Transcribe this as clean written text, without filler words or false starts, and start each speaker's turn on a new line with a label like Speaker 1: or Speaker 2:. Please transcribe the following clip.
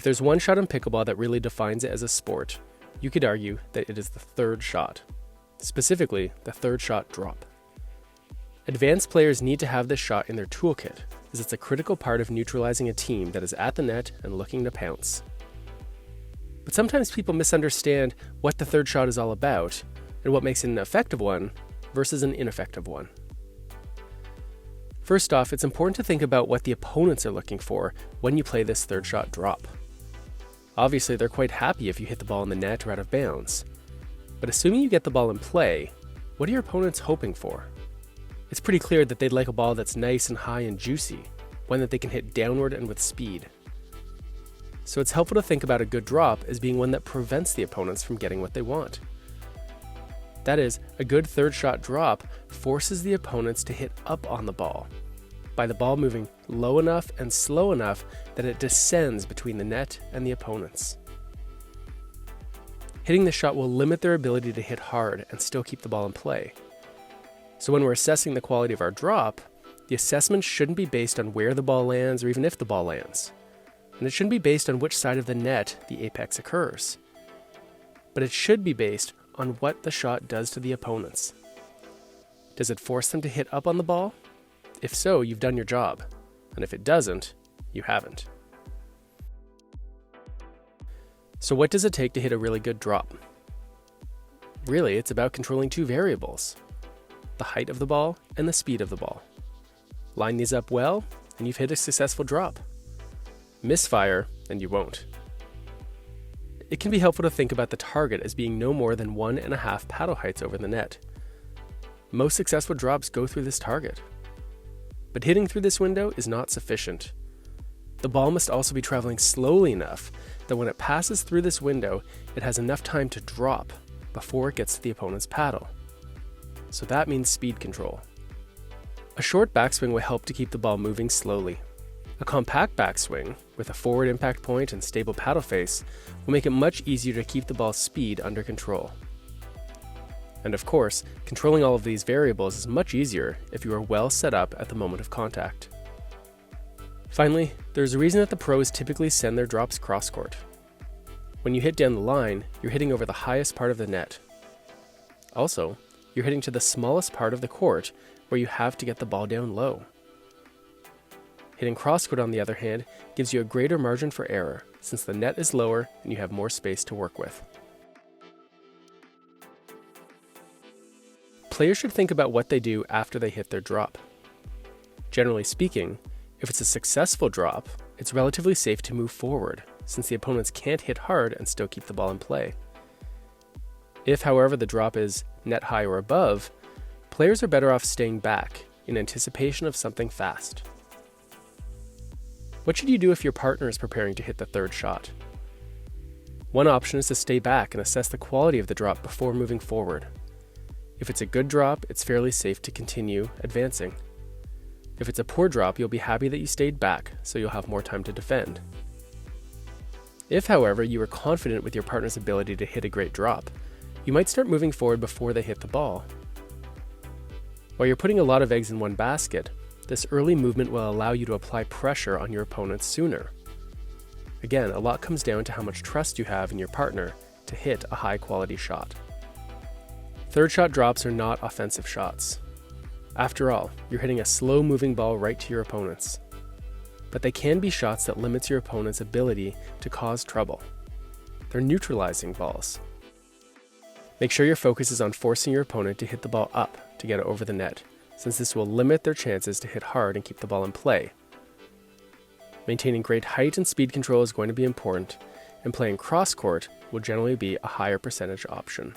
Speaker 1: there's one shot in pickleball that really defines it as a sport, you could argue that it is the third shot, specifically the third shot drop. Advanced players need to have this shot in their toolkit, as it's a critical part of neutralizing a team that is at the net and looking to pounce. But sometimes people misunderstand what the third shot is all about and what makes it an effective one versus an ineffective one. First off, it's important to think about what the opponents are looking for when you play this third shot drop. Obviously, they're quite happy if you hit the ball in the net or out of bounds. But assuming you get the ball in play, what are your opponents hoping for? It's pretty clear that they'd like a ball that's nice and high and juicy, one that they can hit downward and with speed. So it's helpful to think about a good drop as being one that prevents the opponents from getting what they want. That is, a good third shot drop forces the opponents to hit up on the ball, by the ball moving low enough and slow enough that it descends between the net and the opponents. Hitting this shot will limit their ability to hit hard and still keep the ball in play. So when we're assessing the quality of our drop, the assessment shouldn't be based on where the ball lands or even if the ball lands. And it shouldn't be based on which side of the net the apex occurs. But it should be based on what the shot does to the opponents. Does it force them to hit up on the ball? If so, you've done your job. And if it doesn't, you haven't. So what does it take to hit a really good drop? Really, it's about controlling two variables: the height of the ball and the speed of the ball. Line these up well, and you've hit a successful drop. Misfire, and you won't. It can be helpful to think about the target as being no more than 1.5 paddle heights over the net. Most successful drops go through this target. But hitting through this window is not sufficient. The ball must also be traveling slowly enough that when it passes through this window, it has enough time to drop before it gets to the opponent's paddle. So that means speed control. A short backswing will help to keep the ball moving slowly. A compact backswing, with a forward impact point and stable paddle face, will make it much easier to keep the ball's speed under control. And of course, controlling all of these variables is much easier if you are well set up at the moment of contact. Finally, there's a reason that the pros typically send their drops cross-court. When you hit down the line, you're hitting over the highest part of the net. Also, you're hitting to the smallest part of the court where you have to get the ball down low. Hitting cross-court, on the other hand, gives you a greater margin for error, since the net is lower and you have more space to work with. Players should think about what they do after they hit their drop. Generally speaking, if it's a successful drop, it's relatively safe to move forward, since the opponents can't hit hard and still keep the ball in play. If, however, the drop is net high or above, players are better off staying back in anticipation of something fast. What should you do if your partner is preparing to hit the third shot? One option is to stay back and assess the quality of the drop before moving forward. If it's a good drop, it's fairly safe to continue advancing. If it's a poor drop, you'll be happy that you stayed back, so you'll have more time to defend. If, however, you are confident with your partner's ability to hit a great drop, you might start moving forward before they hit the ball. While you're putting a lot of eggs in one basket, this early movement will allow you to apply pressure on your opponents sooner. Again, a lot comes down to how much trust you have in your partner to hit a high-quality shot. Third shot drops are not offensive shots. After all, you're hitting a slow-moving ball right to your opponents. But they can be shots that limits your opponent's ability to cause trouble. They're neutralizing balls. Make sure your focus is on forcing your opponent to hit the ball up to get it over the net, since this will limit their chances to hit hard and keep the ball in play. Maintaining great height and speed control is going to be important, and playing cross-court will generally be a higher percentage option.